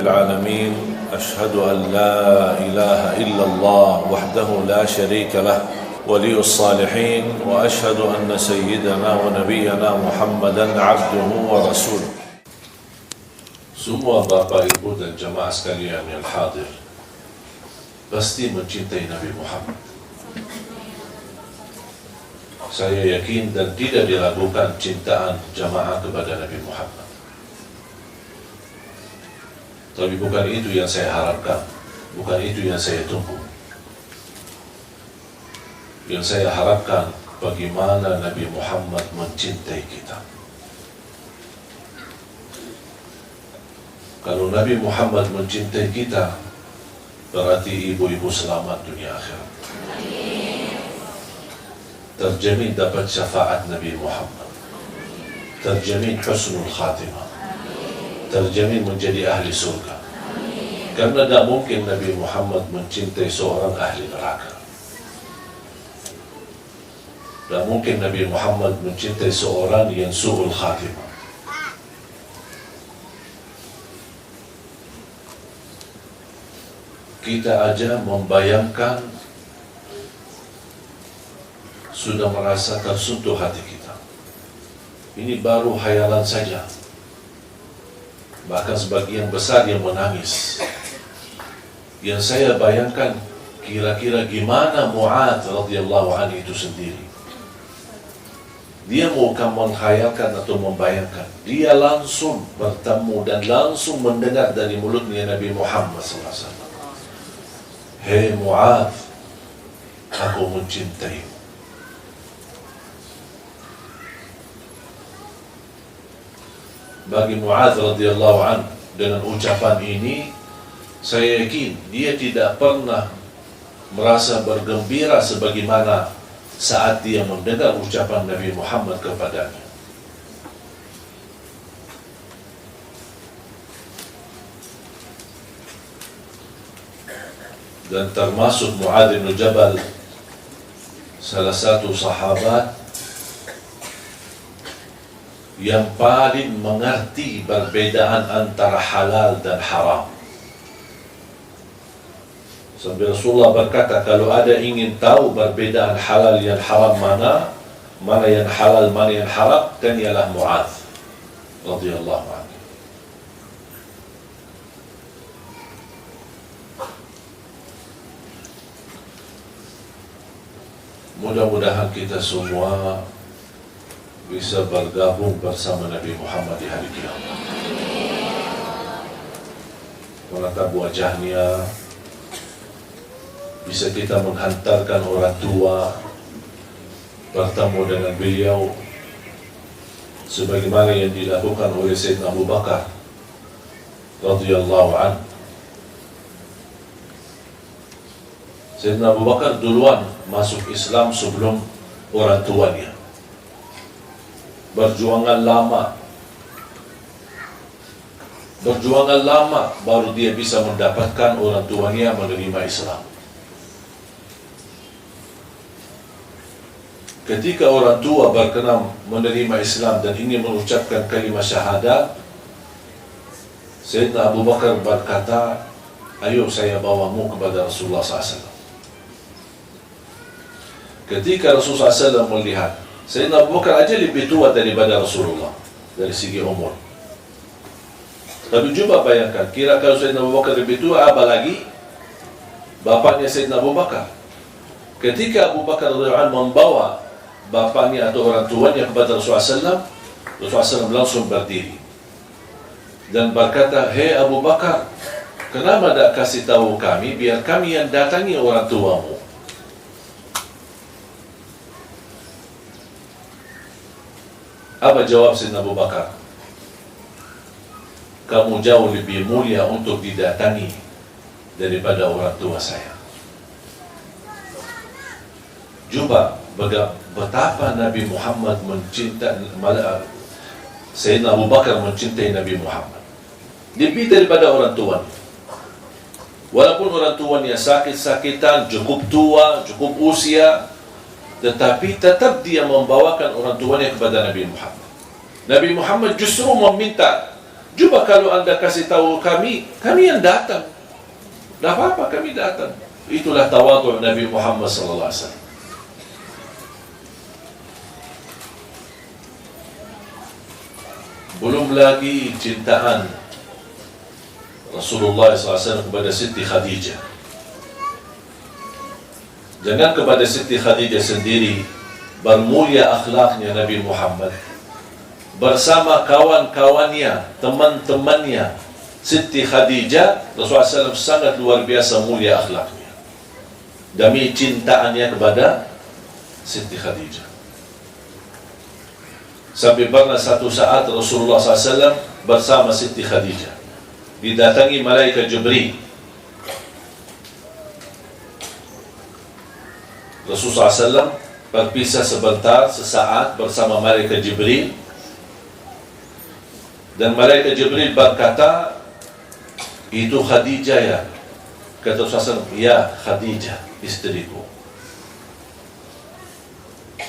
العالمين أشهد أن لا إله إلا الله وحده لا شريك له ولي الصالحين وأشهد أن سيدنا ونبينا محمدا عبده ورسوله. Semua Bapak Ibu dan jamaah sekalian yang hadir pasti mencintai Nabi Muhammad. Saya yakin dan tidak diragukan cintaan jamaah kepada Nabi Muhammad. Tapi bukan itu yang saya harapkan, bukan itu yang saya tunggu. Yang saya harapkan bagaimana Nabi Muhammad mencintai kita. Kalau Nabi Muhammad mencintai kita, berarti ibu-ibu selamat dunia akhirat. Terjamin dapat syafaat Nabi Muhammad. Terjamin husnul khatimah. Terjamin menjadi ahli surga. Karena tidak mungkin Nabi Muhammad mencintai seorang ahli neraka. Tidak mungkin Nabi Muhammad mencintai seorang yang su'ul khatimah. Kita aja membayangkan sudah merasa tersentuh hati kita. Ini baru hayalan saja. Bahkan sebagian besar yang menangis. Yang saya bayangkan kira-kira gimana Mu'adz radhiyallahu anhu itu sendiri. Dia bukan menghayalkan atau membayangkan. Dia langsung bertemu dan langsung mendengar dari mulutnya Nabi Muhammad SAW. Hei Mu'adz, aku mencintaimu. Bagi Mu'adz radhiyallahu anhu, dengan ucapan ini, saya yakin dia tidak pernah merasa bergembira sebagaimana saat dia mendengar ucapan Nabi Muhammad kepadanya. Dan termasuk Mu'adz bin Jabal, salah satu sahabat yang paling mengerti perbedaan antara halal dan haram. Sampai Rasulullah berkata, kalau ada ingin tahu perbedaan halal yang haram mana yang halal, mana yang haram, tanyalah Mu'adz radhiyallahu anhu. Mudah-mudahan kita semua bisa bergabung bersama Nabi Muhammad di hari kiamat. Menatap wajahnya, bisa kita menghantarkan orang tua bertemu dengan beliau sebagaimana yang dilakukan oleh Sayyidina Abu Bakar radhiyallahu anhu. Sayyidina Abu Bakar duluan masuk Islam sebelum orang tuanya. Berjuangan lama baru dia bisa mendapatkan orang tuanya menerima Islam. Ketika orang tua berkenan menerima Islam dan ingin mengucapkan kalimat syahadat, Sayyidina Abu Bakar berkata, ayo saya bawamu kepada Rasulullah SAW. Ketika Rasulullah SAW melihat Sayyidina Abu Bakar aja lebih tua daripada Rasulullah dari segi umur. Tapi coba bayangkan, kira kalau Sayyidina Abu Bakar lebih tua, apalagi bapaknya Sayyidina Abu Bakar. Ketika Abu Bakar radhiyallahu anhu membawa bapaknya atau orang tuanya kepada Rasulullah SAW, Rasulullah SAW langsung berdiri dan berkata, hei Abu Bakar, kenapa tak kasih tahu kami biar kami yang datangi orang tuamu? Apa jawab Sayyidina Abu Bakar? Kamu jauh lebih mulia untuk didatangi daripada orang tua saya. Coba betapa Nabi Muhammad mencintai Sayyidina Abu Bakar mencintai Nabi Muhammad lebih daripada orang tuanya. Walaupun orang tuanya sakit-sakitan, cukup tua, cukup usia, tetapi tetap dia membawakan orang tuanya kepada Nabi Muhammad. Nabi Muhammad justru meminta Coba kalau Anda kasih tahu kami yang datang. Tidak apa-apa, kami datang. Itulah tawadhu Nabi Muhammad sallallahu alaihi wasallam. Belum lagi cintaan Rasulullah SAW kepada Siti Khadijah. Jangan kepada Siti Khadijah sendiri, bermulia akhlaknya Nabi Muhammad bersama kawan-kawannya, teman-temannya. Siti Khadijah, Rasulullah SAW sangat luar biasa mulia akhlaknya demi cintaannya kepada Siti Khadijah. Sampai pernah satu saat Rasulullah SAW bersama Siti Khadijah didatangi malaikat Jibril. Rasulullah SAW berpisah sebentar, sesaat bersama malaikat Jibril, dan malaikat Jibril berkata, itu Khadijah ya? Kata Rasulullah SAW, ya Khadijah, istriku.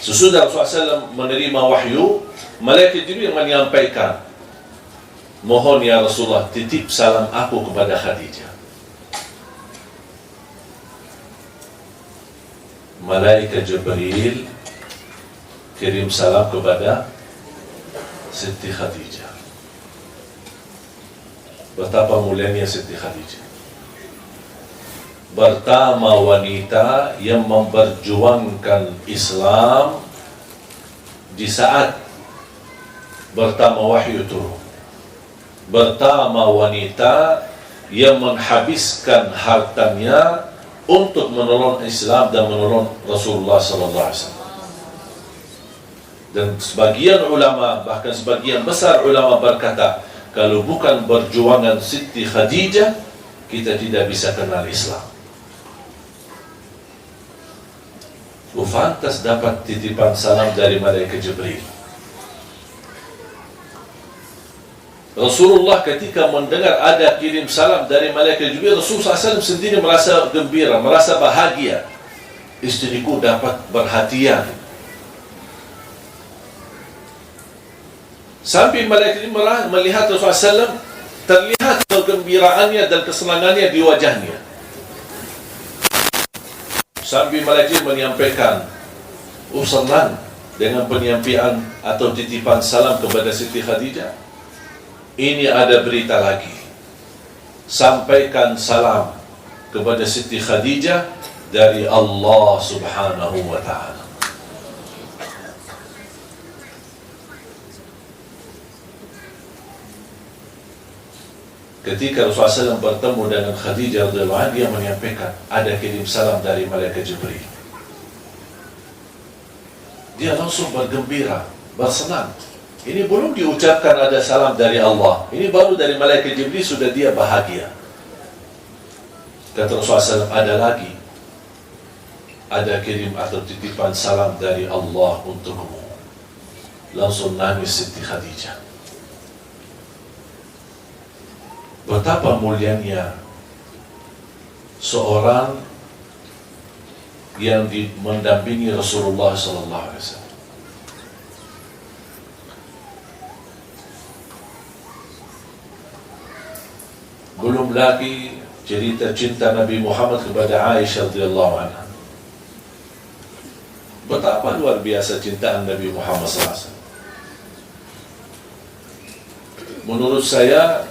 Sesudah Rasulullah SAW menerima wahyu, malaikat Jibril menyampaikan, mohon ya Rasulullah, titip salam aku kepada Khadijah. Malaikat Jibril kirim salam kepada Siti Khadijah. Betapa mulianya Siti Khadijah. Pertama wanita yang memperjuangkan Islam di saat pertama wahyu turun. Pertama wanita yang menghabiskan hartanya untuk menolong Islam dan menolong Rasulullah SAW. Dan sebagian ulama, bahkan sebagian besar ulama berkata, kalau bukan perjuangan Siti Khadijah, kita tidak bisa kenal Islam. Fantas dapat titipan salam dari malaikat Jibril. Rasulullah ketika mendengar ada kirim salam dari malaikat Jibril, Rasulullah SAW sendiri merasa gembira, merasa bahagia. Istriku dapat perhatian. Sampai malaikat melihat Rasulullah SAW, terlihat kegembiraannya dan kesenangannya di wajahnya. Sambil malaikat menyampaikan, senang dengan penyampaian atau titipan salam kepada Siti Khadijah. Ini ada berita lagi. Sampaikan salam kepada Siti Khadijah dari Allah Subhanahu wa ta'ala. Ketika Rasulullah SAW bertemu dengan Khadijah radhiyallahu anha, dia menyampaikan ada kirim salam dari malaikat Jibril. Dia langsung bergembira, bersenang. Ini belum diucapkan ada salam dari Allah. Ini baru dari malaikat Jibril sudah dia bahagia. Kata Rasulullah SAW, ada lagi. Ada kirim atau titipan salam dari Allah untukmu. Langsung nangis Siti Khadijah. Betapa mulianya seorang yang mendampingi Rasulullah SAW. Belum lagi cerita cinta Nabi Muhammad kepada Aisyah radhiyallahu anha. Betapa luar biasa cintaan Nabi Muhammad SAW. Menurut saya,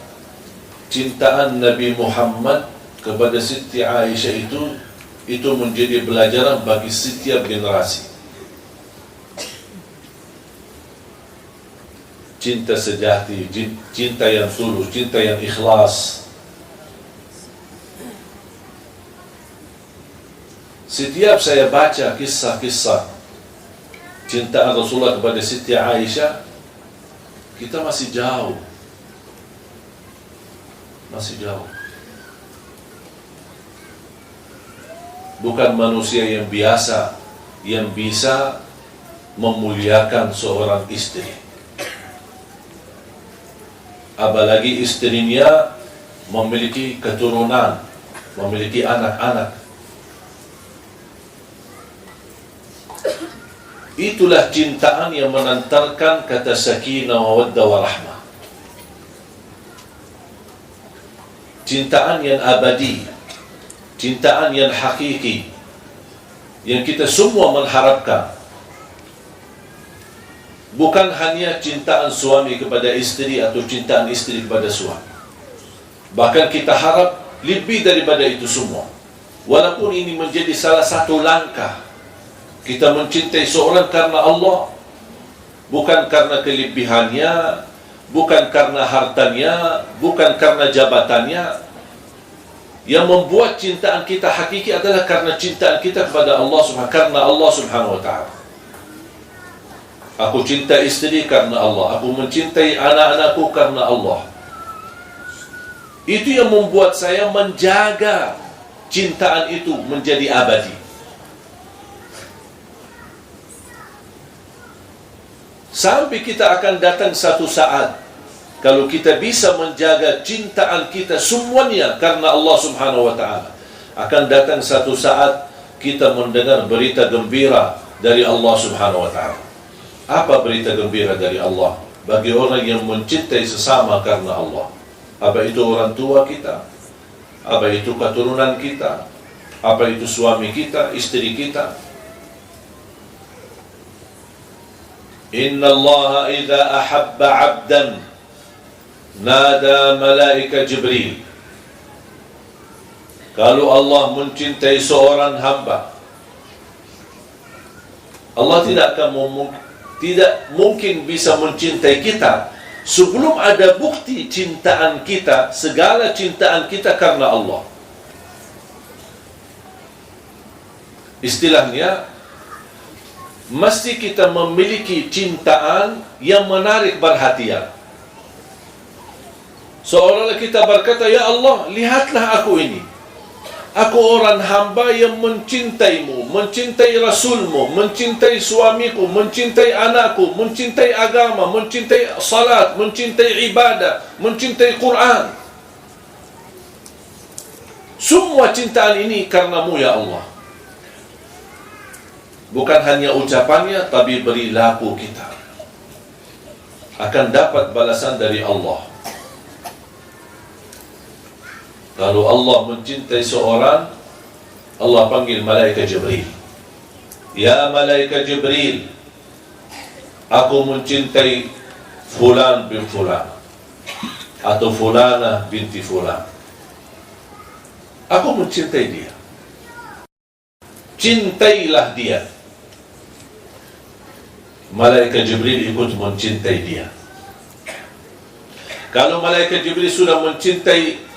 cintaan Nabi Muhammad kepada Siti Aisyah itu menjadi pelajaran bagi setiap generasi. Cinta sejati, cinta yang tulus, cinta yang ikhlas. Setiap saya baca kisah-kisah cintaan Rasulullah kepada Siti Aisyah, kita masih jauh. Masih jauh. Bukan manusia yang biasa yang bisa memuliakan seorang istri. Apalagi istrinya memiliki keturunan, memiliki anak-anak. Itulah cintaan yang menantarkan kata sakinah, mawaddah, warahmah. cintaan yang abadi, cintaan yang hakiki, yang kita semua mengharapkan. Bukan hanya cintaan suami kepada isteri atau cintaan isteri kepada suami. Bahkan kita harap lebih daripada itu semua. Walaupun ini menjadi salah satu langkah kita mencintai seorang karena Allah, bukan karena kelebihannya, bukan karena hartanya, bukan karena jabatannya. Yang membuat cintaan kita hakiki adalah karena cintaan kita kepada Allah Subhanahu wa ta'ala. Aku cinta istri karena Allah, aku mencintai anak-anakku karena Allah. Itu yang membuat saya menjaga cintaan itu menjadi abadi. Sampai kita akan datang satu saat, kalau kita bisa menjaga cintaan kita semuanya karena Allah Subhanahu wa ta'ala, akan datang satu saat kita mendengar berita gembira dari Allah Subhanahu wa ta'ala. Apa berita gembira dari Allah bagi orang yang mencintai sesama karena Allah? Apa itu orang tua kita? Apa itu keturunan kita? Apa itu suami kita, istri kita? Inna Allah idza ahabba 'abdan nada malaika Jibril. Kalau Allah mencintai seorang hamba, Allah tidak mungkin bisa mencintai kita sebelum ada bukti cintaan kita, segala cintaan kita karena Allah. Istilahnya, mesti kita memiliki cintaan yang menarik perhatian. Seolah-olah kita berkata, ya Allah, lihatlah aku ini. Aku orang hamba yang mencintaimu, mencintai Rasulmu, mencintai suamiku, mencintai anakku, mencintai agama, mencintai salat, mencintai ibadah, mencintai Quran. Semua cintaan ini karenamu ya Allah. Bukan hanya ucapannya, tapi perilaku kita akan dapat balasan dari Allah. Kalau Allah mencintai seorang, Allah panggil malaikat Jibril. Ya malaikat Jibril, aku mencintai fulan bin fulan, atau fulana binti fulan. Aku mencintai dia. Cintailah dia. Malaikat Jibril ikut mencintai dia. Kalau malaikat Jibril sudah mencintai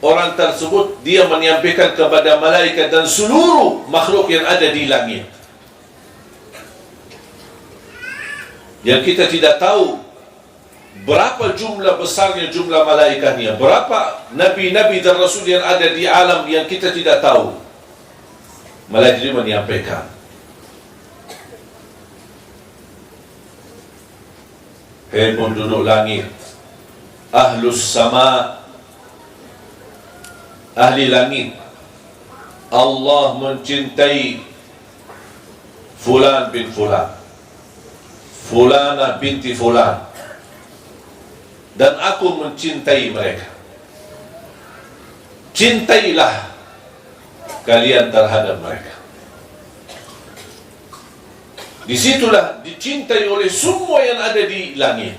orang tersebut, dia menyampaikan kepada malaikat dan seluruh makhluk yang ada di langit. Yang kita tidak tahu berapa jumlah besarnya jumlah malaikatnya, berapa nabi-nabi dan rasul yang ada di alam yang kita tidak tahu. Malaikat menyampaikan, hei penduduk langit, ahlus sama, ahli langit, Allah mencintai fulan bin fulan, fulana binti fulan, dan aku mencintai mereka. Cintailah kalian terhadap mereka. Disitulah dicintai oleh semua yang ada di langit.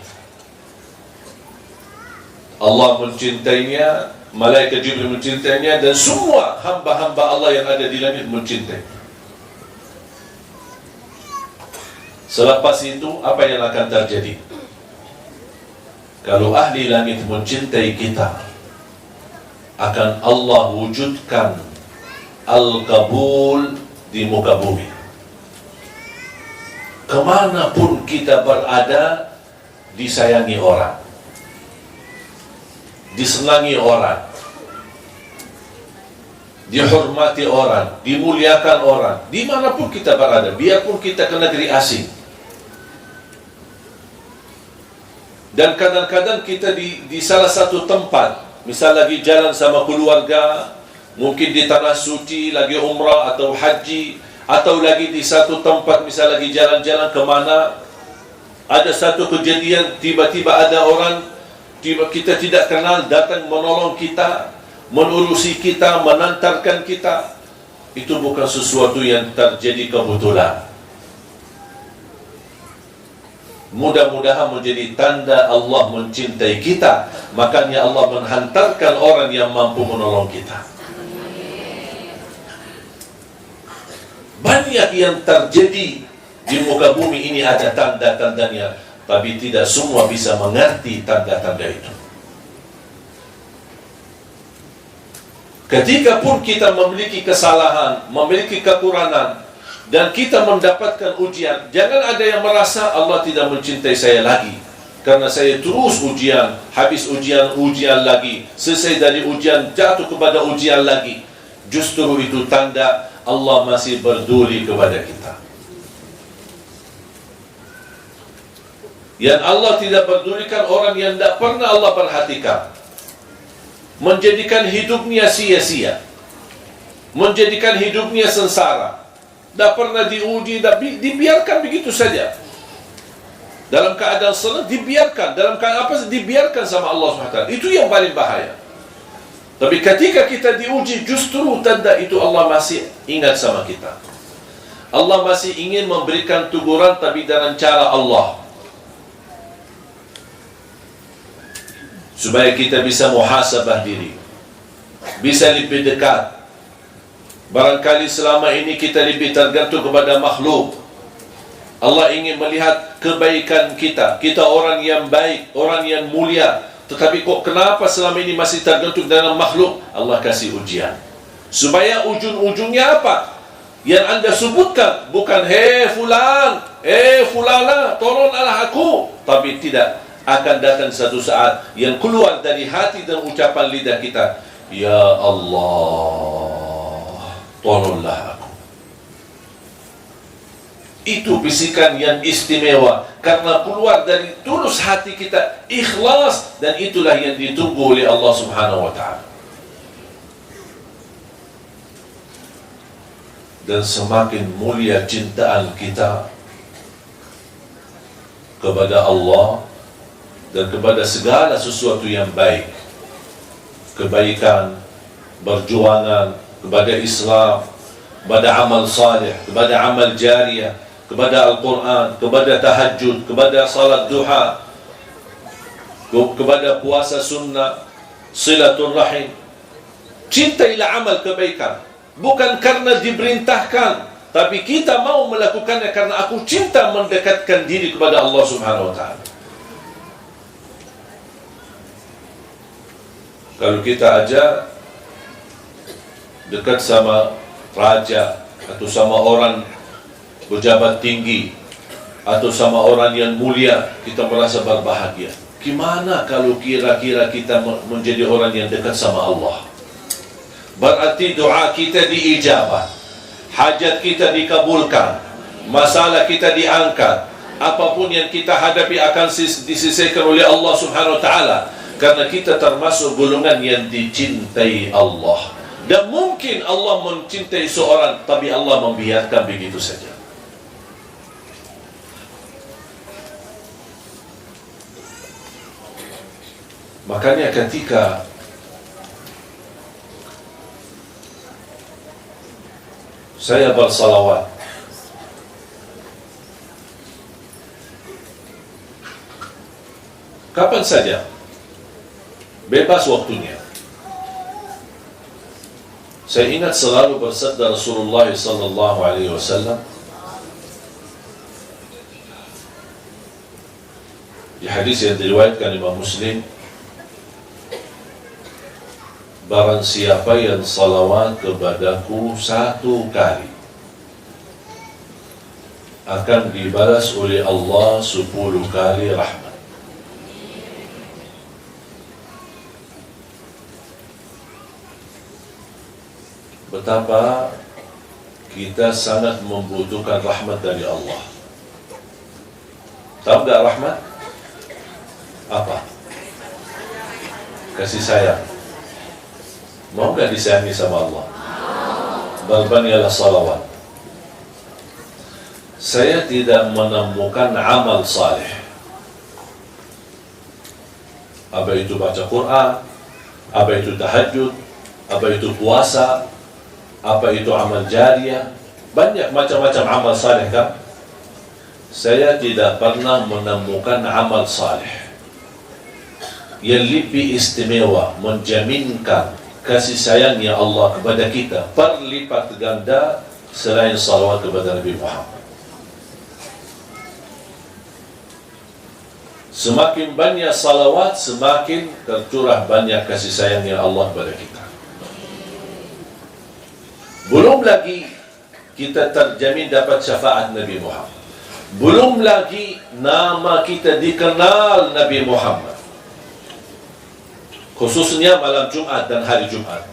Allah mencintainya, malaikat Jibril mencintainya, dan semua hamba-hamba Allah yang ada di langit mencintai. Selepas itu, apa yang akan terjadi? Kalau ahli langit mencintai kita, akan Allah wujudkan al-qabul di muka bumi. Kemanapun kita berada, disayangi orang, disenangi orang, dihormati orang, dimuliakan orang, dimanapun kita berada, biarpun kita ke negeri asing. Dan kadang-kadang kita di salah satu tempat, misal lagi jalan sama keluarga, mungkin di tanah suci, lagi umrah atau haji, atau lagi di satu tempat, misal lagi jalan-jalan kemana, ada satu kejadian, tiba-tiba ada orang kita tidak kenal datang menolong kita, menurusi kita, menantarkan kita, itu bukan sesuatu yang terjadi kebetulan. Mudah-mudahan menjadi tanda Allah mencintai kita. Makanya Allah menghantarkan orang yang mampu menolong kita. Banyak yang terjadi di muka bumi ini, ada tanda-tandanya, tapi tidak semua bisa mengerti tanda-tanda itu. Ketika pun kita memiliki kesalahan, memiliki kekurangan, dan kita mendapatkan ujian, jangan ada yang merasa Allah tidak mencintai saya lagi karena saya terus ujian, habis ujian lagi, selesai dari ujian jatuh kepada ujian lagi. Justru itu tanda Allah masih peduli kepada kita. Yang Allah tidak pedulikan orang yang tidak pernah Allah perhatikan, menjadikan hidupnya sia-sia, menjadikan hidupnya sengsara, tidak pernah diuji, dibiarkan begitu saja. Dalam keadaan senang dibiarkan, dalam keadaan apa dibiarkan sama Allah SWT. Itu yang paling bahaya. Tapi ketika kita diuji, justru tanda itu Allah masih ingat sama kita. Allah masih ingin memberikan teguran, tapi dengan cara Allah, supaya kita bisa muhasabah diri, bisa lebih dekat. Barangkali selama ini kita lebih tergantung kepada makhluk. Allah ingin melihat kebaikan kita. Kita orang yang baik, orang yang mulia, tetapi kok kenapa selama ini masih tergantung dengan makhluk? Allah kasih ujian supaya ujung-ujungnya apa? Yang anda sebutkan bukan hei fulan, fulana, tolonglah aku, tapi tidak, akan datang satu saat yang keluar dari hati dan ucapan lidah kita, ya Allah, tolonglah aku. Itu bisikan yang istimewa karena keluar dari tulus hati kita, ikhlas, dan itulah yang ditunggu oleh Allah Subhanahu wa ta'ala. Dan semakin mulia cintaan kita kepada Allah dan kepada segala sesuatu yang baik, kebaikan, perjuangan kepada Islam, kepada amal salih, kepada amal jariyah, kepada Al-Quran, kepada tahajud, kepada salat duha, kepada puasa sunnah, silatul rahim. Cintailah amal kebaikan, bukan karena diperintahkan, tapi kita mau melakukannya karena aku cinta mendekatkan diri kepada Allah Subhanahu wa ta'ala. Kalau kita aja dekat sama raja, atau sama orang pejabat tinggi, atau sama orang yang mulia, kita merasa berbahagia. Gimana kalau kira-kira kita menjadi orang yang dekat sama Allah? Berarti doa kita diijabah, hajat kita dikabulkan, masalah kita diangkat, apapun yang kita hadapi akan diselesaikan oleh Allah Subhanahu wa ta'ala, karena kita termasuk golongan yang dicintai Allah. Dan mungkin Allah mencintai seorang, tapi Allah membiarkan begitu saja. Makanya ketika saya bersalawat, kapan saja, bebas waktunya. Saya ingat selalu bersabda Rasulullah sallallahu alaihi wasallam di hadis yang diriwayatkan Imam Muslim, barang siapa yang salawat kepadaku 1 kali, akan dibalas oleh Allah 10 kali rahmat. Betapa kita sangat membutuhkan rahmat dari Allah. Tahu tak rahmat? Apa? Kasih sayang. Mau gak disayangi sama Allah? Balbaniyalah salawat. Saya tidak menemukan amal saleh, apa itu baca Quran, apa itu tahajud, apa itu puasa, apa itu amal jariah, banyak macam-macam amal saleh kan. Saya tidak pernah menemukan amal saleh yang lebih istimewa menjaminkan kasih sayangnya Allah kepada kita berlipat ganda selain salawat kepada Nabi Muhammad. Semakin banyak salawat, semakin tercurah banyak kasih sayangnya Allah kepada kita. Belum lagi kita terjamin dapat syafaat Nabi Muhammad. Belum lagi nama kita dikenal Nabi Muhammad, khususnya malam Jumat dan hari Jumat.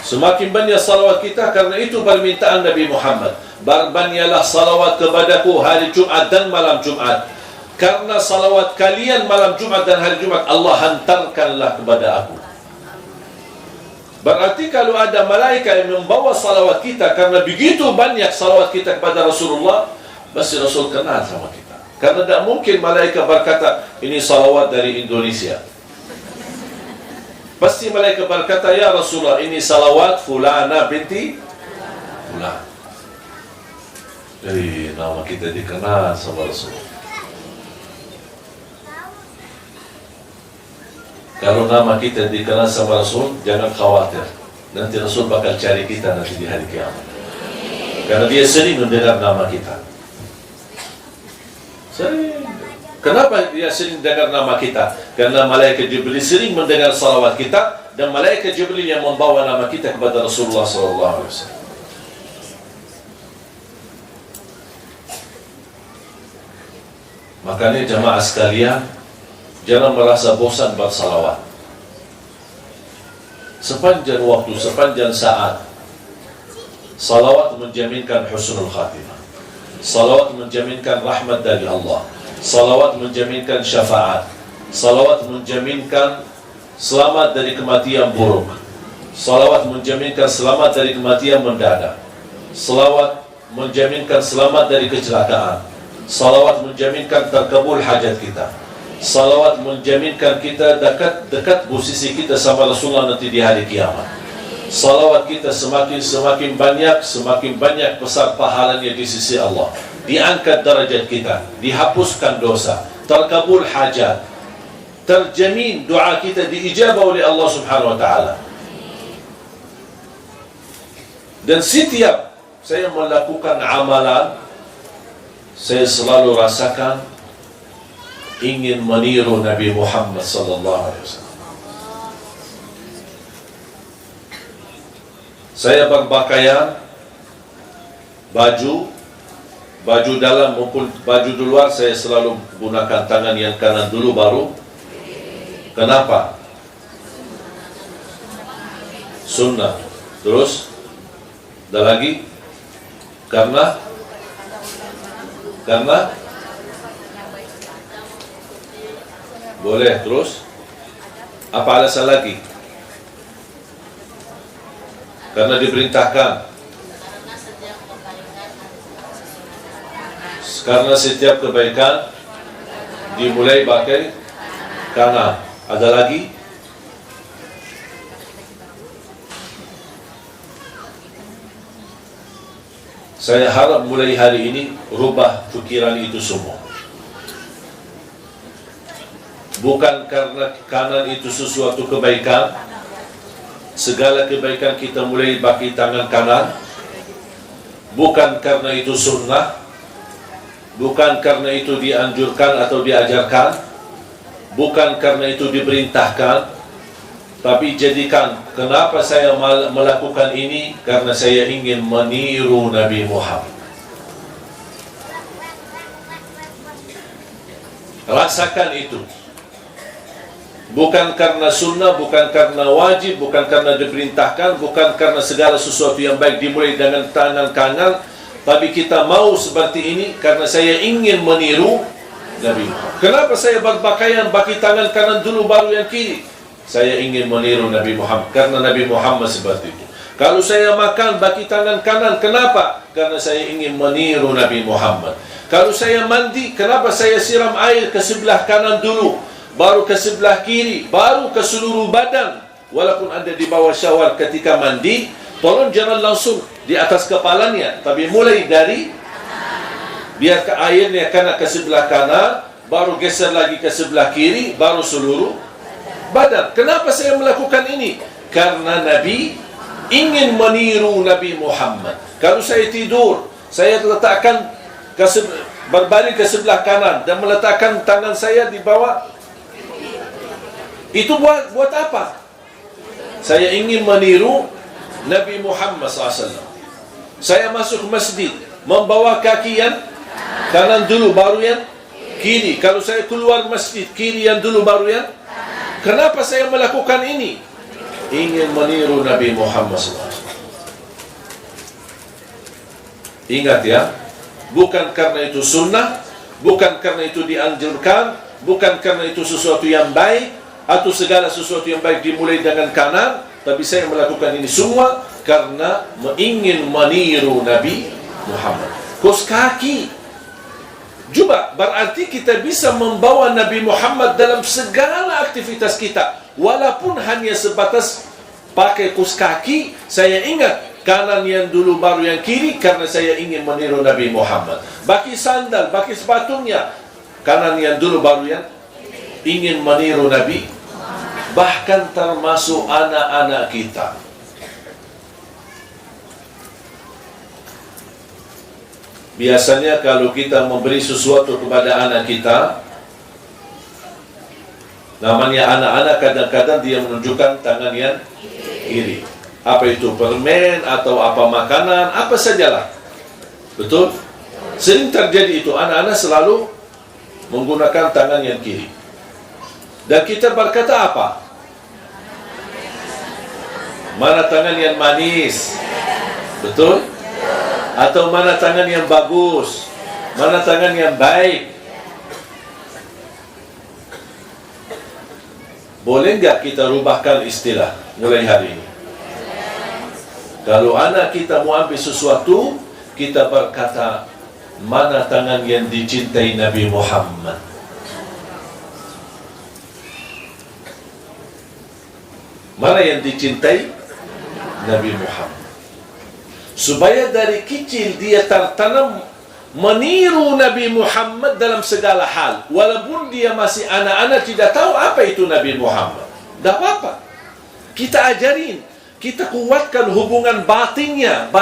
Semakin banyak salawat kita, karena itu permintaan Nabi Muhammad, berbanyaklah salawat kepadaku hari Jumat dan malam Jumat, karena salawat kalian malam Jumat dan hari Jumat Allah hantarkanlah kepada aku. Berarti kalau ada malaikat yang membawa salawat kita, karena begitu banyak salawat kita kepada Rasulullah, pasti Rasul kenal sama kita. Karena tidak mungkin malaikat berkata, ini salawat dari Indonesia. Pasti malaikat berkata, ya Rasulullah, ini salawat fulana binti fulan. Jadi nama kita dikenal sama Rasulullah. Kalau nama kita dikenal sama Rasul, jangan khawatir. Nanti Rasul bakal cari kita nanti di hari kiamat. Karena dia sering mendengar nama kita. Sering. Kenapa dia sering dengar nama kita? Karena malaikat Jibril sering mendengar salawat kita, dan malaikat Jibril yang membawa nama kita kepada Rasulullah SAW. Makanya jamaah sekalian, jangan merasa bosan bersalawat. Sepanjang waktu, sepanjang saat, salawat menjaminkan husnul khatimah. Salawat menjaminkan rahmat dari Allah. Salawat menjaminkan syafaat. Salawat menjaminkan selamat dari kematian buruk. Salawat menjaminkan selamat dari kematian mendadak. Salawat menjaminkan selamat dari kecelakaan. Salawat menjaminkan terkabul hajat kita. Salawat menjaminkan kita dekat posisi kita sama Rasulullah nanti di hari kiamat. Salawat kita semakin banyak besar pahalanya di sisi Allah. Diangkat derajat kita, dihapuskan dosa, terkabul hajat, terjamin doa kita diijabah oleh Allah Subhanahu wa taala. Dan setiap saya melakukan amalan, saya selalu rasakan ingin meniru Nabi Muhammad sallallahu alaihi wasallam. Saya berpakaian baju dalam maupun baju di luar, saya selalu gunakan tangan yang kanan dulu baru. Kenapa? Sunnah. Terus ada lagi? Karena boleh. Terus apa alasan lagi? Karena diperintahkan. Karena setiap kebaikan dimulai pakai kanan. Ada lagi? Saya harap mulai hari ini rubah pikiran itu semua. Bukan karena kanan itu sesuatu kebaikan. Segala kebaikan kita mulai pakai tangan kanan. Bukan karena itu sunnah. Bukan karena itu dianjurkan atau diajarkan. Bukan karena itu diperintahkan. Tapi jadikan, kenapa saya melakukan ini? Karena saya ingin meniru Nabi Muhammad. Rasakan itu. Bukan karena sunnah, bukan karena wajib, bukan karena diperintahkan, bukan karena segala sesuatu yang baik dimulai dengan tangan kanan. Tapi kita mau seperti ini karena saya ingin meniru Nabi Muhammad. Kenapa saya berpakaian pakai tangan kanan dulu baru yang kiri? Saya ingin meniru Nabi Muhammad karena Nabi Muhammad seperti itu. Kalau saya makan pakai tangan kanan, kenapa? Karena saya ingin meniru Nabi Muhammad. Kalau saya mandi, kenapa saya siram air ke sebelah kanan dulu? baru ke sebelah kiri, baru ke seluruh badan. Walaupun Anda di bawah syawar ketika mandi, tolong jangan langsung di atas kepalanya, tapi mulai dari biar ke airnya kena ke sebelah kanan, baru geser lagi ke sebelah kiri, baru seluruh badan. Kenapa saya melakukan ini? Karena Nabi ingin meniru Nabi Muhammad. Kalau saya tidur, saya letakkan berbaring ke sebelah kanan dan meletakkan tangan saya di bawah. Itu buat apa? Saya ingin meniru Nabi Muhammad SAW. Saya masuk masjid, membawa kaki yang kanan dulu, baru yang kiri. Kalau saya keluar masjid, kiri yang dulu, baru yang. Kenapa saya melakukan ini? Ingin meniru Nabi Muhammad SAW. Ingat ya, bukan karena itu sunnah, bukan karena itu dianjurkan, bukan karena itu sesuatu yang baik, atau segala sesuatu yang baik dimulai dengan kanan, tapi saya melakukan ini semua karena ingin meniru Nabi Muhammad. Kos kaki. Coba, berarti kita bisa membawa Nabi Muhammad dalam segala aktivitas kita. Walaupun hanya sebatas pakai kos kaki, saya ingat kanan yang dulu baru yang kiri karena saya ingin meniru Nabi Muhammad. Bagi sandal, bagi sepatunya, kanan yang dulu baru yang ingin meniru Nabi. Bahkan termasuk anak-anak kita. Biasanya kalau kita memberi sesuatu kepada anak kita, namanya anak-anak, kadang-kadang dia menunjukkan tangan yang kiri. Apa itu, permen atau apa makanan, apa sajalah. Betul? Sering terjadi itu, anak-anak selalu menggunakan tangan yang kiri. Dan kita berkata apa? Mana tangan yang manis? Betul? Atau mana tangan yang bagus? Mana tangan yang baik? Boleh nggak kita rubahkan istilah mulai hari ini? Kalau anak kita mau ambil sesuatu, kita berkata, mana tangan yang dicintai Nabi Muhammad? Mana yang dicintai Nabi Muhammad? Supaya dari kecil dia tertanam meniru Nabi Muhammad dalam segala hal. Walaupun dia masih anak-anak tidak tahu apa itu Nabi Muhammad. Tidak apa-apa. Kita ajarin. Kita kuatkan hubungan batinnya,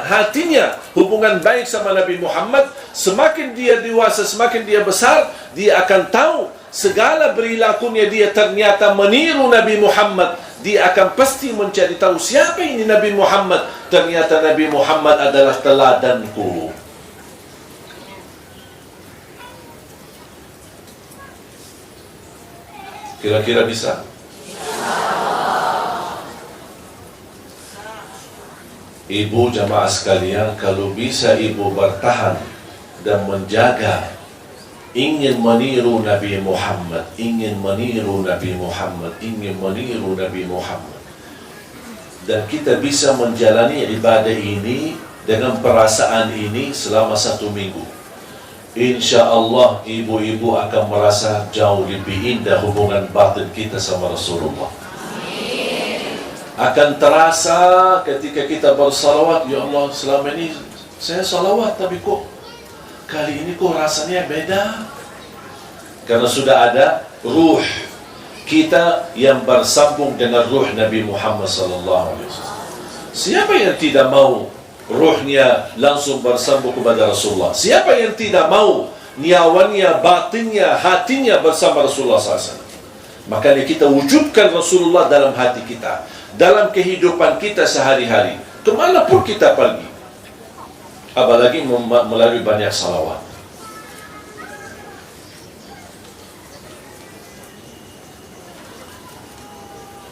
hatinya. Hubungan baik sama Nabi Muhammad. Semakin dia dewasa, semakin dia besar, dia akan tahu segala perilakunya dia ternyata meniru Nabi Muhammad. Dia akan pasti mencari tahu siapa ini Nabi Muhammad. Ternyata Nabi Muhammad adalah teladanku. Kira-kira bisa? Ibu jamaah sekalian, kalau bisa ibu bertahan dan menjaga, ingin meniru Nabi Muhammad, ingin meniru Nabi Muhammad, ingin meniru Nabi Muhammad, dan kita bisa menjalani ibadah ini dengan perasaan ini selama 1 minggu, insya Allah ibu-ibu akan merasa jauh lebih indah hubungan batin kita sama Rasulullah. Akan terasa ketika kita bersalawat, ya Allah, selama ini saya salawat, tapi kok kali ini kok rasanya beda. Karena sudah ada ruh kita yang bersambung dengan ruh Nabi Muhammad SAW. Siapa yang tidak mau ruhnya langsung bersambung kepada Rasulullah? Siapa yang tidak mau nyawanya, batinnya, hatinya bersama Rasulullah SAW? Makanya kita wujudkan Rasulullah dalam hati kita, dalam kehidupan kita sehari-hari, kemanapun kita pergi. Apalagi melalui banyak salawat.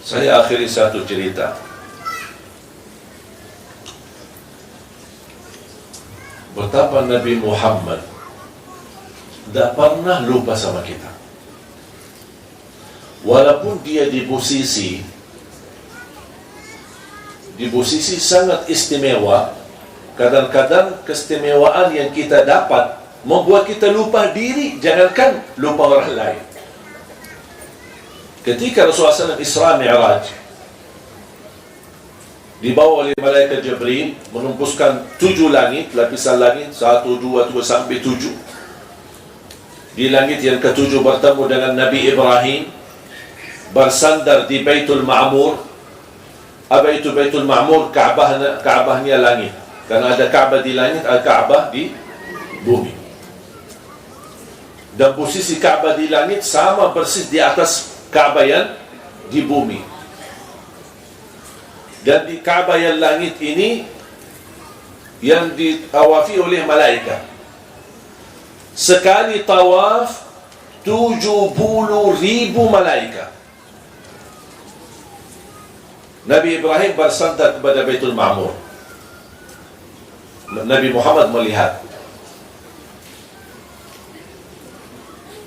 Saya akhiri satu cerita. Betapa Nabi Muhammad tidak pernah lupa sama kita. Walaupun dia di posisi sangat istimewa, kadang-kadang keistimewaan yang kita dapat membuat kita lupa diri, jangankan lupa orang lain. Ketika Rasulullah SAW Isra Mi'raj, dibawa oleh malaikat Jibril, menembuskan 7 langit, lapisan langit 1, 2, 3 sampai 7. Di langit yang ke-7 bertemu dengan Nabi Ibrahim, bersandar di Baitul Ma'mur. Apa itu Baitul Ma'mur? Ka'bahnya langit. Karena ada Ka'bah di langit, ada Ka'bah di bumi. Dan posisi Ka'bah di langit sama persis di atas Ka'bah yang di bumi. Dan di Ka'bah yang langit ini yang ditawafi oleh malaikat. Sekali tawaf 70,000 malaikat. Nabi Ibrahim bersandar kepada Baitul Ma'mur. Nabi Muhammad melihat.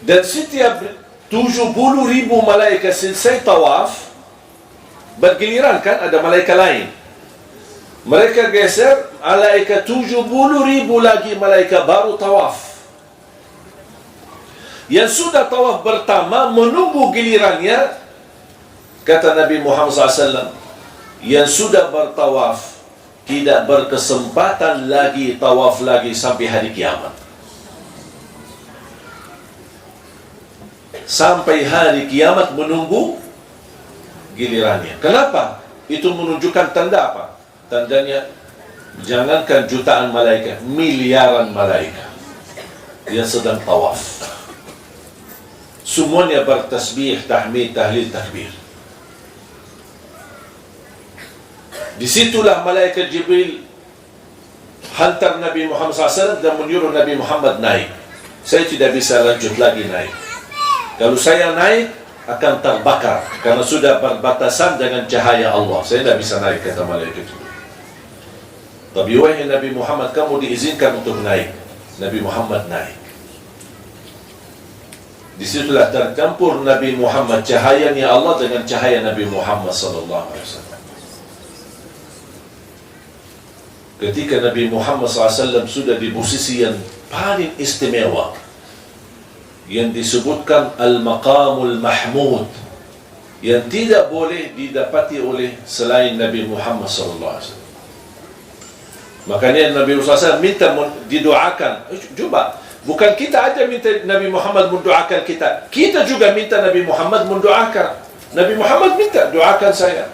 Dan setiap 70,000 malaikat selesai tawaf, bergiliran kan, ada malaikat lain. Mereka geser, malaikat 70,000 lagi malaikat baru tawaf. Yang sudah tawaf pertama menunggu gilirannya, kata Nabi Muhammad SAW, yang sudah bertawaf tidak berkesempatan lagi tawaf lagi sampai hari kiamat. Sampai hari kiamat menunggu gilirannya. Kenapa? Itu menunjukkan tanda apa? Tandanya, jangankan jutaan malaikat, miliaran malaikat yang sedang tawaf. Semuanya bertasbih, tahmid, tahlil, takbir. Disitulah malaikat Jibril hantar Nabi Muhammad SAW dan menyuruh Nabi Muhammad naik. Saya tidak bisa lanjut lagi naik. Kalau saya naik akan terbakar karena sudah berbatasan dengan cahaya Allah. Saya tidak bisa naik, kata malaikat Jibril. Tapi wahai Nabi Muhammad, kamu diizinkan untuk naik. Nabi Muhammad naik. Disitulah tercampur Nabi Muhammad, cahayanya Allah dengan cahaya Nabi Muhammad SAW. Ketika Nabi Muhammad SAW sudah di posisi yang paling istimewa, yang disebutkan Al-Maqamul Mahmud, yang tidak boleh didapati oleh selain Nabi Muhammad SAW. Makanya Nabi Muhammad SAW minta didoakan. Coba, bukan kita aja minta Nabi Muhammad mendoakan kita, kita juga minta Nabi Muhammad mendoakan. Nabi Muhammad minta, doakan saya.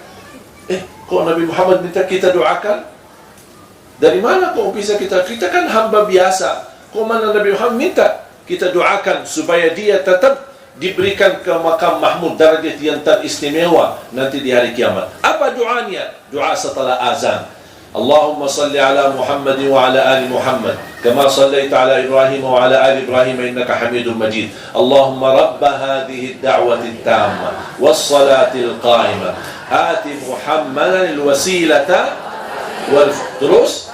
Kok Nabi Muhammad minta kita doakan? Dari mana kok bisa kita? Kita kan hamba biasa. Kok mana Nabi Muhammad minta kita doakan supaya dia tetap diberikan ke makam mahmud, darajat yang teristimewa nanti di hari kiamat. Apa doanya? Doa setelah azan. Allahumma salli ala Muhammad wa ala ali Muhammad kama sallaita ala Ibrahim wa ala ali Ibrahim innaka Hamidum Majid. Allahumma rabba hadhihi ad-da'wati at-tamma was-salati al-qa'imah ati Muhammadan al-wasilata wal terus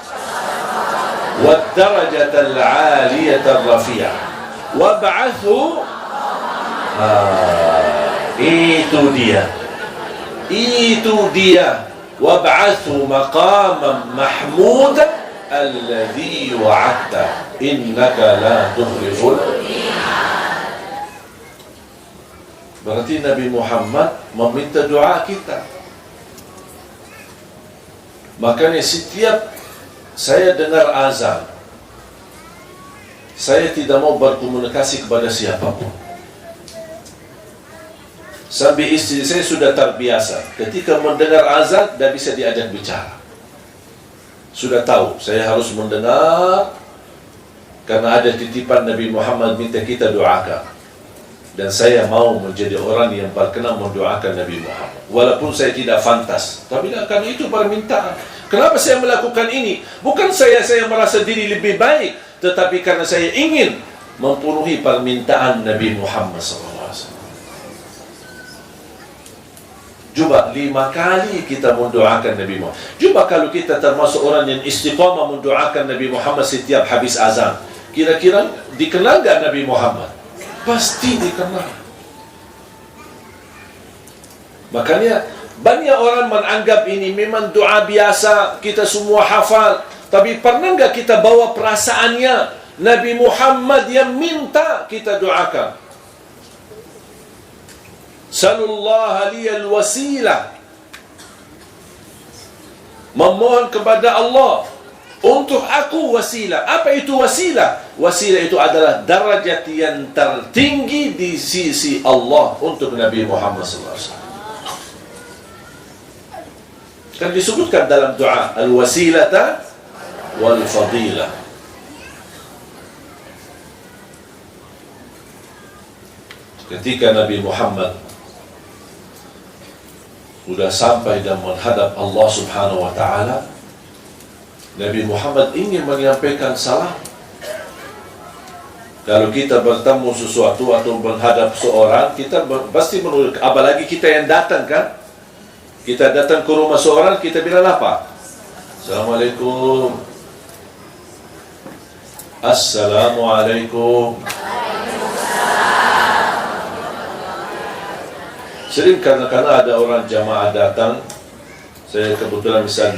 wad-darajata al-'aliyata ar-rafi'ah wab'athu. Itu dia wab'athu maqaman mahmuda alladhi wa'adta innaka la tukhliful. Berarti Nabi Muhammad meminta doa kita. Makanya setiap saya dengar azan, saya tidak mau berkomunikasi kepada siapapun. Sampai istri saya sudah terbiasa, ketika mendengar azan tidak bisa diajak bicara. Sudah tahu, saya harus mendengar karena ada titipan Nabi Muhammad minta kita doakan. Dan saya mau menjadi orang yang berkenan mendoakan Nabi Muhammad. Walaupun saya tidak fantas, tapi karena itu permintaan. Kenapa saya melakukan ini? Bukan saya merasa diri lebih baik, tetapi karena saya ingin memenuhi permintaan Nabi Muhammad SAW. Coba 5 kali kita mendoakan Nabi Muhammad. Coba kalau kita termasuk orang yang istiqamah mendoakan Nabi Muhammad setiap habis azan, kira-kira dikenal gak Nabi Muhammad? Pasti dikenal. Makanya banyak orang menganggap ini memang doa biasa, kita semua hafal. Tapi pernah gak kita bawa perasaannya Nabi Muhammad yang minta kita doakan? Sallallahu liyal wasilah. Memohon kepada Allah untuk aku wasilah. Apa itu wasilah? Wasilah itu adalah darajat yang tertinggi di sisi Allah untuk Nabi Muhammad SAW. Kan disebutkan dalam doa al-wasilata wal-fadilah. Ketika Nabi Muhammad sudah sampai dan menghadap Allah Subhanahu wa ta'ala, Nabi Muhammad ingin menyampaikan salam. Kalau kita bertemu sesuatu atau menghadap seorang, kita pasti menurut, apalagi kita yang datang kan. Kita datang ke rumah seorang, kita bilang apa? Assalamualaikum. Assalamualaikum. Sering karena ada orang jamaah datang. Saya kebetulan misal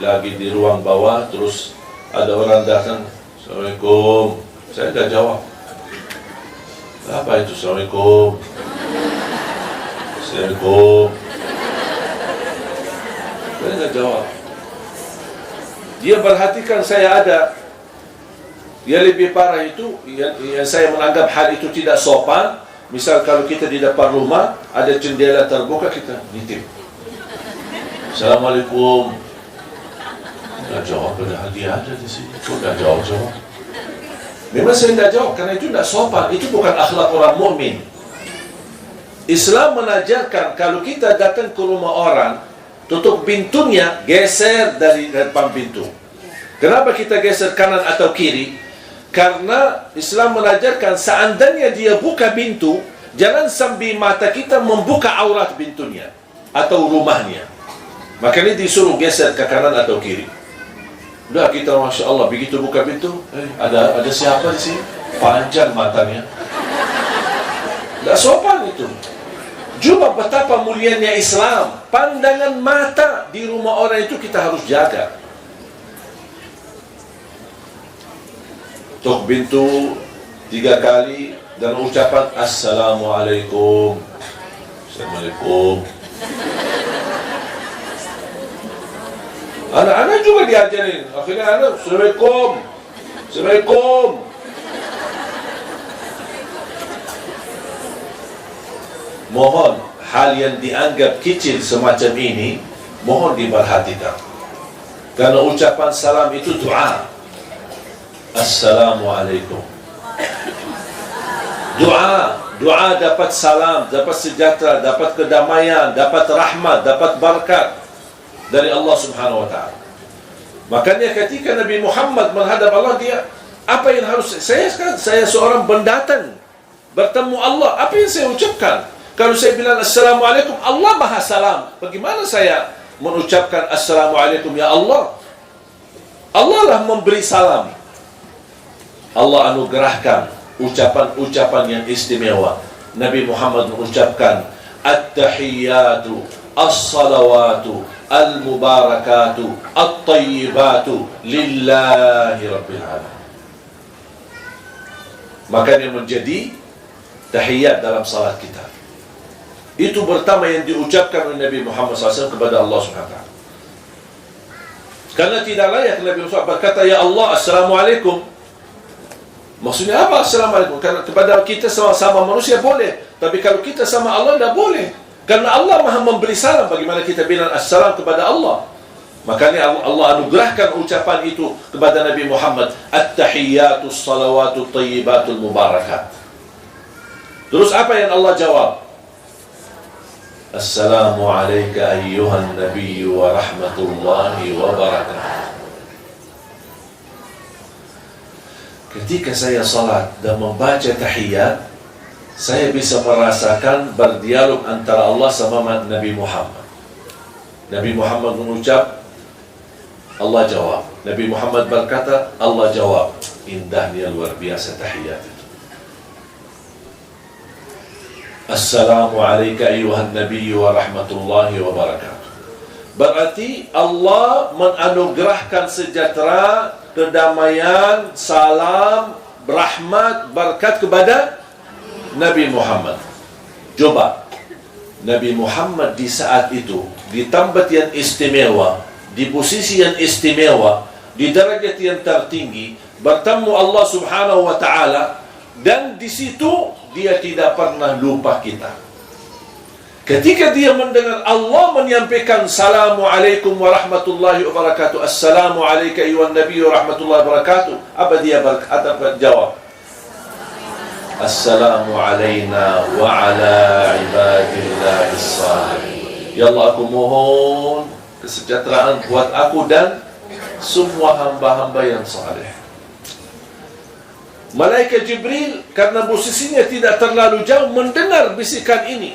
lagi di ruang bawah, terus ada orang datang, Assalamualaikum. Saya dah jawab. Apa itu Assalamualaikum? Assalamualaikum. Saya dah jawab. Dia perhatikan saya ada. Dia lebih parah itu, yang saya menganggap hal itu tidak sopan. Misal kalau kita di depan rumah, ada jendela terbuka, kita nitip. Assalamualaikum. Tidak jawab, dia ada di sini. Tidak jawab. Memang saya tidak jawab, karena itu tidak sopan. Itu bukan akhlak orang mukmin. Islam mengajarkan kalau kita datang ke rumah orang, tutup pintunya, geser dari depan pintu. Kenapa kita geser kanan atau kiri? Karena Islam mengajarkan seandainya dia buka pintu, jangan sambil mata kita membuka aurat pintunya atau rumahnya. Makanya disuruh geser ke kanan atau kiri. Udah kita Masya Allah begitu buka pintu, ada siapa di sini? Panjang matanya. Tidak sopan itu. Coba betapa mulianya Islam. Pandangan mata di rumah orang itu kita harus jaga. Tok pintu 3 kali dan ucapan Assalamualaikum. Assalamualaikum. Anak-anak juga diajarin. Akhirnya anak Assalamualaikum. Assalamualaikum. Mohon hal yang dianggap kecil semacam ini mohon diperhatikan. Karena ucapan salam itu doa. Assalamualaikum. Doa dapat salam, dapat sejahtera, dapat kedamaian, dapat rahmat, dapat berkat dari Allah Subhanahu wa ta'ala. Makanya ketika Nabi Muhammad menghadap Allah, dia apa yang harus saya seorang pendatang bertemu Allah, apa yang saya ucapkan? Kalau saya bilang Assalamualaikum, Allah Maha Salam. Bagaimana saya mengucapkan Assalamualaikum ya Allah? Allah lah memberi salam. Allah anugerahkan ucapan-ucapan yang istimewa. Nabi Muhammad mengucapkan At-tahiyyatu, As-salawatu, Al-mubarakatu, At-tayyibatu Lillahi Rabbil Alamin. Makanya menjadi tahiyat dalam salat kita. Itu pertama yang diucapkan oleh Nabi Muhammad SAW kepada Allah SWT. Karena tidak layak Nabi Muhammad berkata, Ya Allah, Assalamualaikum. Maksudnya apa Assalamualaikum? Karena kepada kita sama-sama manusia boleh, tapi kalau kita sama Allah tidak boleh. Karena Allah Maha memberi salam. Bagaimana kita bilang Assalam kepada Allah? Makanya Allah anugerahkan ucapan itu kepada Nabi Muhammad. At-tahiyyatu, as-salawatu, at-tayyibatul mubarakat. Terus apa yang Allah jawab? Assalamu alayka ayyuhan nabiyyu wa rahmatullahi wa barakatuh. Ketika saya salat dan membaca tahiyat, saya bisa merasakan berdialog antara Allah sama Nabi Muhammad. Nabi Muhammad mengucap, Allah jawab. Nabi Muhammad berkata, Allah jawab. Indahnya luar biasa tahiyat itu. Assalamu alayka ayyuhan nabiyyu wa rahmatullahi wa barakatuh. Berarti Allah menganugerahkan sejahtera, kedamaian, salam, rahmat, berkat kepada Nabi Muhammad. Coba, Nabi Muhammad di saat itu, di tempat yang istimewa, di posisi yang istimewa, di derajat yang tertinggi, bertemu Allah Subhanahu wa Ta'ala, dan di situ dia tidak pernah lupa kita. Ketika dia mendengar Allah menyampaikan Assalamualaikum warahmatullahi wabarakatuh, Assalamu alayka ayyuhan nabiy warahmatullahi wabarakatuh, apa dia jawab? Assalamu alayna wa ala ibadillahis salihin. Ya Allah, aku mohon kesejahteraan buat aku dan semua hamba-hamba yang saleh. Malaikat Jibril karena posisinya tidak terlalu jauh mendengar bisikan ini.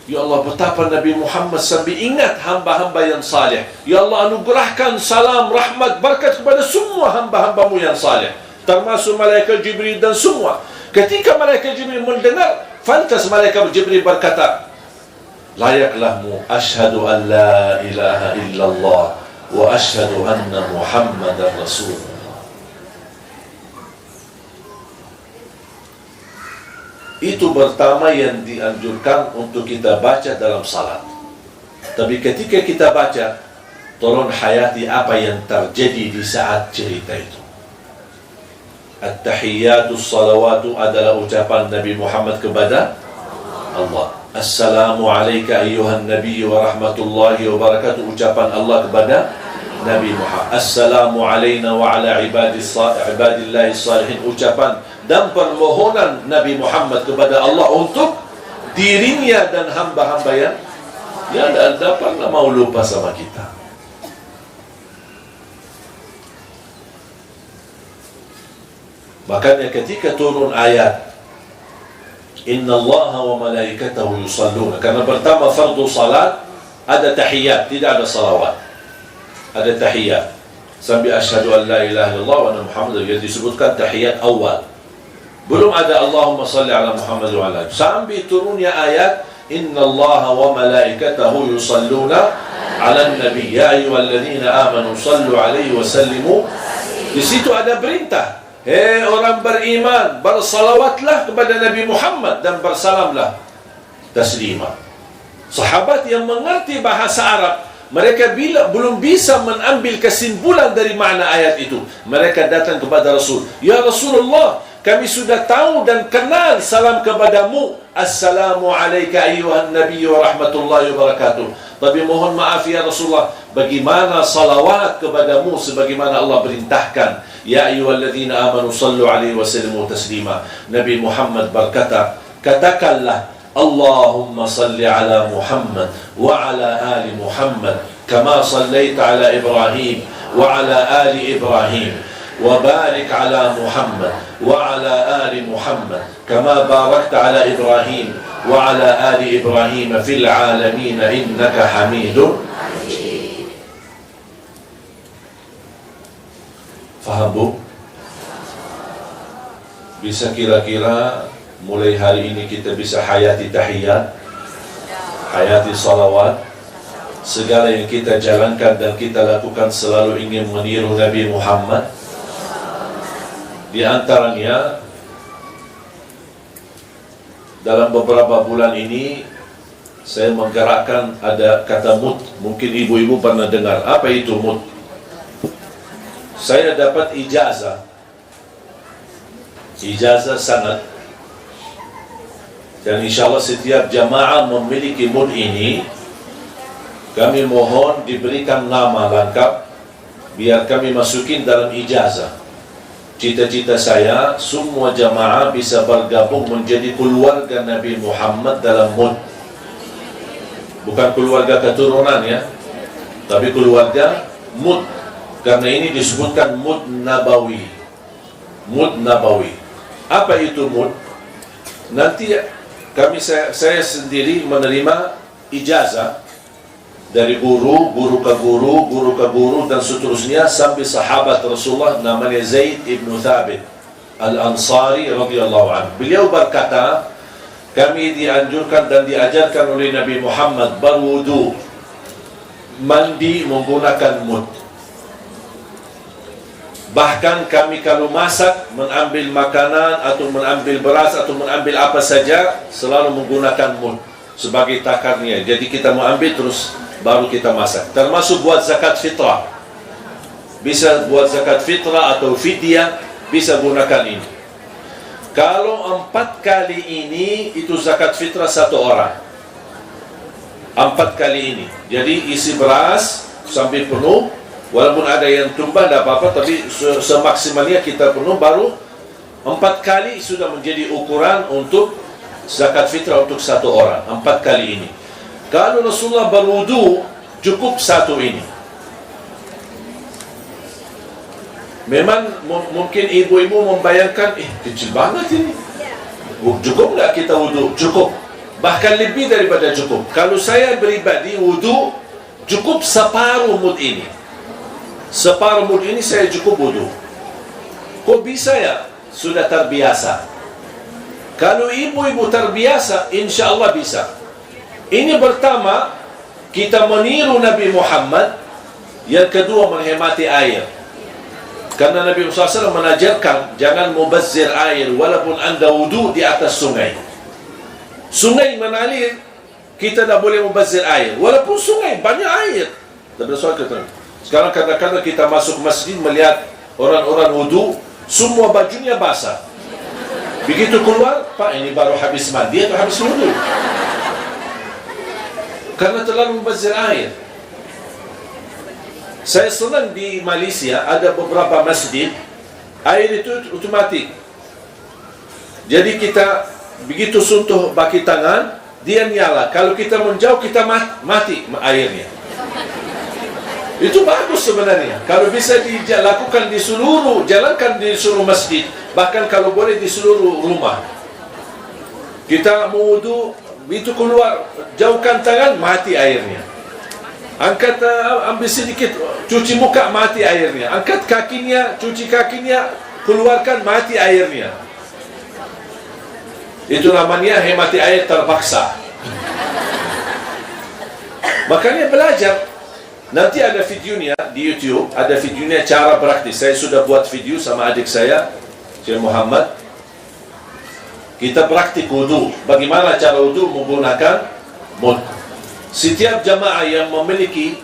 Ya Allah, betapa Nabi Muhammad sampai ingat hamba-hamba yang saleh. Ya Allah, anugerahkan salam, rahmat, berkat kepada semua hamba-hambamu yang saleh, termasuk malaikat Jibril dan semua. Ketika malaikat Jibril mendengar, fantas malaikat Jibril berkata, layaklah asyhadu an la ilaha illallah wa asyhadu anna Muhammadar Rasulullah. Itu pertama yang dianjurkan untuk kita baca dalam salat. Tapi ketika kita baca, tolong hayati apa yang terjadi di saat cerita itu. At-tahiyyatu salawatu adalah ucapan Nabi Muhammad kepada Allah. Assalamu alayka ayyuhan nabiy wa rahmatullahi wa barakatuh, ucapan Allah kepada Nabi Muhammad. Assalamu alayna wa ala ibadillahi salihin, ucapan dan permohonan Nabi Muhammad kepada Allah untuk dirinya dan hamba-hamba yang tidak pernah mau lupa sama kita. Makanya ketika turun ayat Inna Allaha wa malaikatahu yusalluna, karena pertama fardu salat ada tahiyat, tidak ada salawat, ada tahiyat sampai asyhadu an la ilaha illallah wa anna Muhammadar, yang disebutkan tahiyat awal, belum ada Allahumma salli ala Muhammad wa ala, sampai turunnya ayat Inna Allaha wa malaikatahu yusalluna ala nabi ya ayyuhalladzina amanu sallu alaihi wa sallimu. Di situ ada perintah, hei orang beriman, bersalawatlah kepada Nabi Muhammad dan bersalamlah taslima. Sahabat yang mengerti bahasa Arab, mereka belum bisa mengambil kesimpulan dari makna ayat itu. Mereka datang kepada Rasul, ya Rasulullah, kami sudah tahu dan kenal salam kepadamu, Assalamu alayka ayyuhan nabiy wa rahmatullahi wa barakatuh. Tapi mohon maaf ya Rasulullah, bagaimana salawat kepadamu sebagaimana Allah perintahkan, ya ayyuhalladzina amanu sallu alaihi wa sallimu taslima. Nabi Muhammad berkata, katakanlah Allahumma salli ala Muhammad wa ala ali Muhammad kama sallaita ala Ibrahim wa ala ali Ibrahim wa barik ala Muhammad wa ala ali Muhammad kama barakta ala Ibrahim wa ala ali Ibrahim fil alamin innaka Hamidun Majid. Faham Bu? Bisa kira-kira mulai hari ini kita bisa hayati tahiyat, hayati salawat, segala yang kita jalankan dan kita lakukan selalu ingin meniru Nabi Muhammad. Di antaranya dalam beberapa bulan ini saya menggerakkan ada kata mut. Mungkin ibu-ibu pernah dengar. Apa itu mut? Saya dapat ijazah sanad, dan insyaAllah setiap jamaah memiliki mut ini. Kami mohon diberikan nama lengkap biar kami masukin dalam ijazah. Cita-cita saya semua jamaah bisa bergabung menjadi keluarga Nabi Muhammad dalam mud. Bukan keluarga keturunan ya, tapi keluarga mud. Karena ini disebutkan mud nabawi. Mud nabawi. Apa itu mud? Nanti saya sendiri menerima ijazah dari guru ke guru dan seterusnya sampai sahabat Rasulullah namanya Zaid ibn Thabit Al-Ansari radhiyallahu anhu. Beliau berkata, kami dianjurkan dan diajarkan oleh Nabi Muhammad berwudu, mandi menggunakan mud. Bahkan kami kalau masak, mengambil makanan atau mengambil beras atau mengambil apa saja selalu menggunakan mud. sebagai takarnya. Jadi kita mau ambil terus baru kita masak. Termasuk buat zakat fitrah. Bisa buat zakat fitrah atau fidyah, bisa gunakan ini. Kalau 4 kali ini itu zakat fitrah 1 orang. 4 kali ini. Jadi isi beras sampai penuh. Walaupun ada yang tumbang tidak apa-apa, tapi semaksimalnya kita penuh, baru 4 kali sudah menjadi ukuran untuk zakat fitrah untuk 1 orang. 4 kali ini. Kalau Rasulullah berwudu, cukup 1 ini. Memang mungkin ibu-ibu membayangkan, kecil banget ini. Cukup nggak kita wudu? Cukup. Bahkan lebih daripada cukup. Kalau saya pribadi wudu, cukup separuh mud ini. Separuh mud ini saya cukup wudu. Kok bisa ya? Sudah terbiasa. Kalau ibu-ibu terbiasa, insya Allah bisa. Ini pertama, kita meniru Nabi Muhammad. Yang kedua, menghemati air. Karena Nabi SAW menajarkan, jangan mubazzir air, walaupun anda wudu di atas sungai. Sungai mengalir, kita tak boleh mubazzir air. Walaupun sungai, banyak air. Sekarang kadang-kadang kita masuk masjid melihat orang-orang wudu, semua bajunya basah. Begitu keluar, Pak ini baru habis mandi atau habis wudu. Karena terlalu mubazzir air. Saya senang di Malaysia ada beberapa masjid, air itu otomatis. Jadi kita begitu sentuh baki tangan, dia nyala. Kalau kita menjauh, kita mati airnya. Itu bagus sebenarnya. Kalau bisa dilakukan di seluruh, jalankan di seluruh masjid. Bahkan kalau boleh di seluruh rumah. Kita mau wudu, itu keluar, jauhkan tangan, mati airnya. Angkat, ambil sedikit, cuci muka, mati airnya. Angkat kakinya, cuci kakinya, keluarkan, mati airnya. Itu namanya hemati air terpaksa. Makanya belajar. Nanti ada videonya di YouTube, ada videonya cara praktis. Saya sudah buat video sama adik saya, Syekh Muhammad. Kita praktik wudu. Bagaimana cara wudu menggunakan mud. Setiap jamaah yang memiliki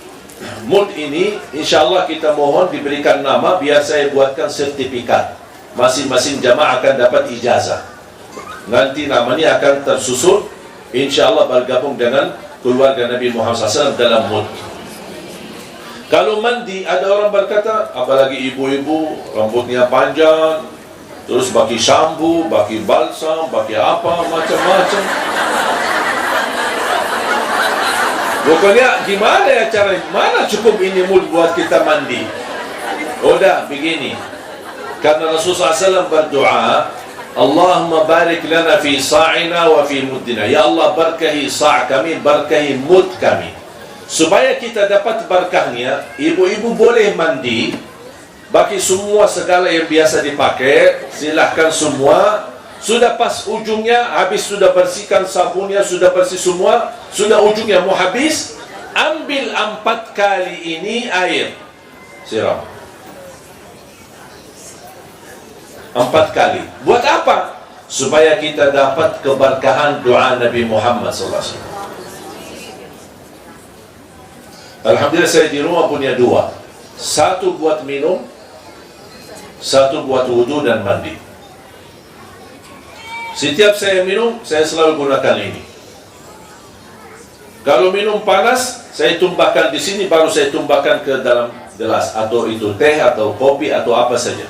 mud ini, insyaAllah kita mohon diberikan nama, biar saya buatkan sertifikat. Masing-masing jamaah akan dapat ijazah. Nanti namanya akan tersusun, insyaAllah bergabung dengan keluarga Nabi Muhammad SAW dalam mud. Kalau mandi, ada orang berkata, apalagi ibu-ibu, rambutnya panjang, terus pakai shampoo, pakai balsam, pakai apa, macam-macam. Pokoknya gimana ya cara, mana cukup ini mud buat kita mandi? Udah, begini. Karena Rasulullah SAW berdoa, Allahumma barik lana fi sa'ina wa fi muddina. Ya Allah, berkahi sa' kami, berkahi mud kami. Supaya kita dapat berkahnya, ibu-ibu boleh mandi, bagi semua segala yang biasa dipakai, silahkan semua. Sudah pas ujungnya, habis sudah bersihkan sabunnya, sudah bersih semua, sudah ujungnya mau habis, ambil 4 kali ini air, siram. 4 kali. Buat apa? Supaya kita dapat keberkahan doa Nabi Muhammad SAW. Alhamdulillah saya di rumah punya 2. 1 buat minum, 1 buat wudu dan mandi. Setiap saya minum, saya selalu gunakan ini. Kalau minum panas, saya tumbahkan di sini, baru saya tumbahkan ke dalam gelas. Atau itu teh, atau kopi, atau apa saja.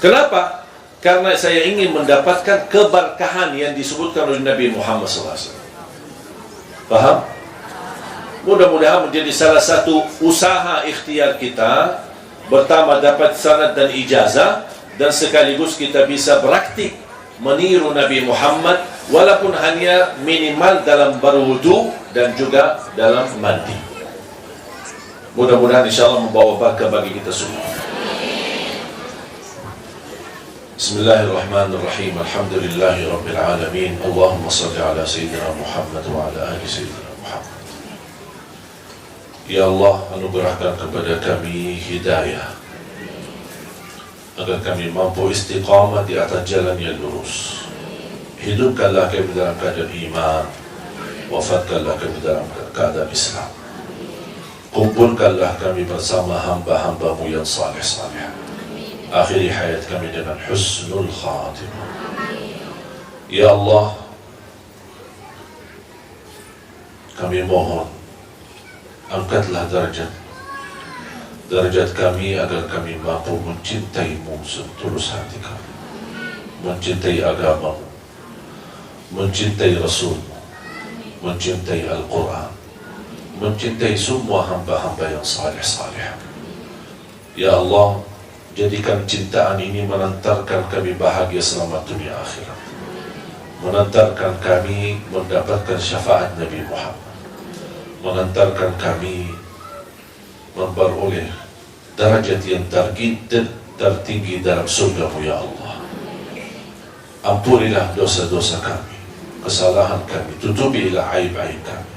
Kenapa? Karena saya ingin mendapatkan keberkahan yang disebutkan oleh Nabi Muhammad SAW. Paham? Mudah-mudahan menjadi salah satu usaha ikhtiar kita. Pertama, dapat sanad dan ijazah, dan sekaligus kita bisa praktik meniru Nabi Muhammad, walaupun hanya minimal dalam berwudu dan juga dalam mandi. Mudah-mudahan insyaAllah membawa berkah bagi kita semua. Bismillahirrahmanirrahim. Alhamdulillahi Rabbil Alamin. Allahumma salli ala Sayyidina Muhammad wa ala ahli Sayyidina Muhammad. Ya Allah, anugerahkan kepada kami hidayah, agar kami mampu istiqamah di atas jalan yang lurus. Hidupkanlah kami dalam keadaan iman, wafatkanlah kami dalam keadaan Islam. Kumpulkanlah kami bersama hamba-hambamu yang saleh-saleh. Akhiri hayat kami dengan husnul khatimah. Ya Allah, kami mohon, angkatlah derajat kami agar kami mampu mencintai-Mu setulus hati kami, mencintai agamamu, mencintai Rasul-Mu, mencintai Al-Quran, mencintai semua hamba-hamba yang saleh-saleh. Ya Allah, jadikan cintaan ini mengantarkan kami bahagia selamat dunia akhirat, mengantarkan kami mendapatkan syafaat Nabi Muhammad, mengantarkan kami memperoleh derajat yang tertinggi dalam surga-Mu ya Allah. Ampunilah dosa-dosa kami, kesalahan kami, tutupilah aib-aib kami,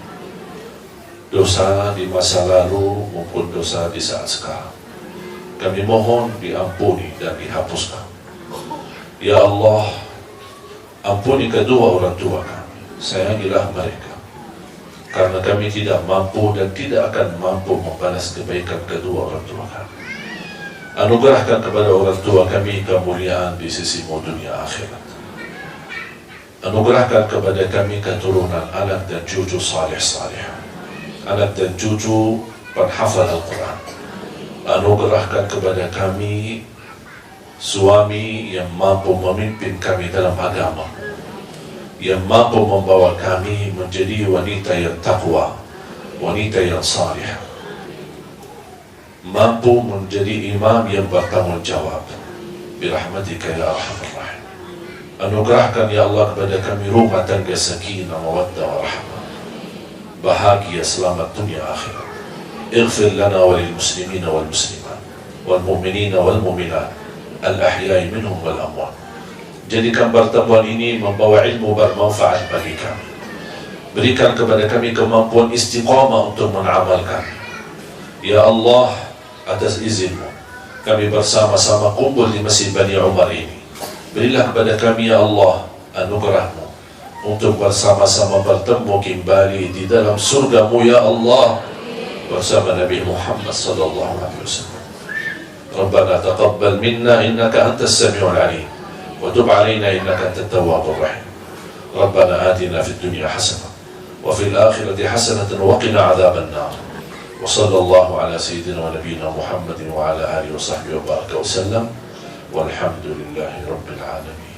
dosa di masa lalu maupun dosa di saat sekarang. Kami mohon diampuni dan dihapuskan. Ya Allah, ampuni kedua orang tua kami, sayangilah mereka, karena kami tidak mampu dan tidak akan mampu membalas kebaikan kedua orang tua kami. Anugerahkan kepada orang tua kami kemuliaan di sisi-Mu dunia akhirat. Anugerahkan kepada kami keturunan anak dan cucu saleh-saleh, anak dan cucu penghafal Al-Quran. Anugerahkan kepada kami suami yang mampu memimpin kami dalam agama, yang mampu membawa kami menjadi wanita yang takwa, wanita yang salih, mampu menjadi imam yang bertanggung jawab. Birahmatika ya arhamar rahim. Anugerahkan ya Allah kepada kami rumah tangga sakinah, mawaddah, warahmah, bahagia selamat dunia akhirat. اغفر لنا وللمسلمين والمسلمات والمؤمنين والمؤمنات الأحياء منهم والأموات. Jadikan pertemuan ini membawa ilmu bermanfaat bagi kami. Berikan kepada kami kemampuan istiqamah untuk mengamalkan. Ya Allah, atas izin-Mu, kami bersama-sama kumpul di Masjid Bani Umar ini. Berilah kepada kami ya Allah anugerah-Mu untuk bersama-sama bertemu kembali di dalam surga-Mu ya Allah, bersama Nabi Muhammad sallallahu alaihi wasallam. Rabbana taqabbal minna innaka antas samiul alim wa tub alaina innaka antat tawwabur rahim. Rabbana atina fid dunya hasanah wa fil akhirati hasanah wa qina adzaban nar. Wa sallallahu ala sayyidina wa nabiyyina Muhammadin wa ala alihi wa sahbihi wa baraka wa sallam. Walhamdulillahi rabbil alamin.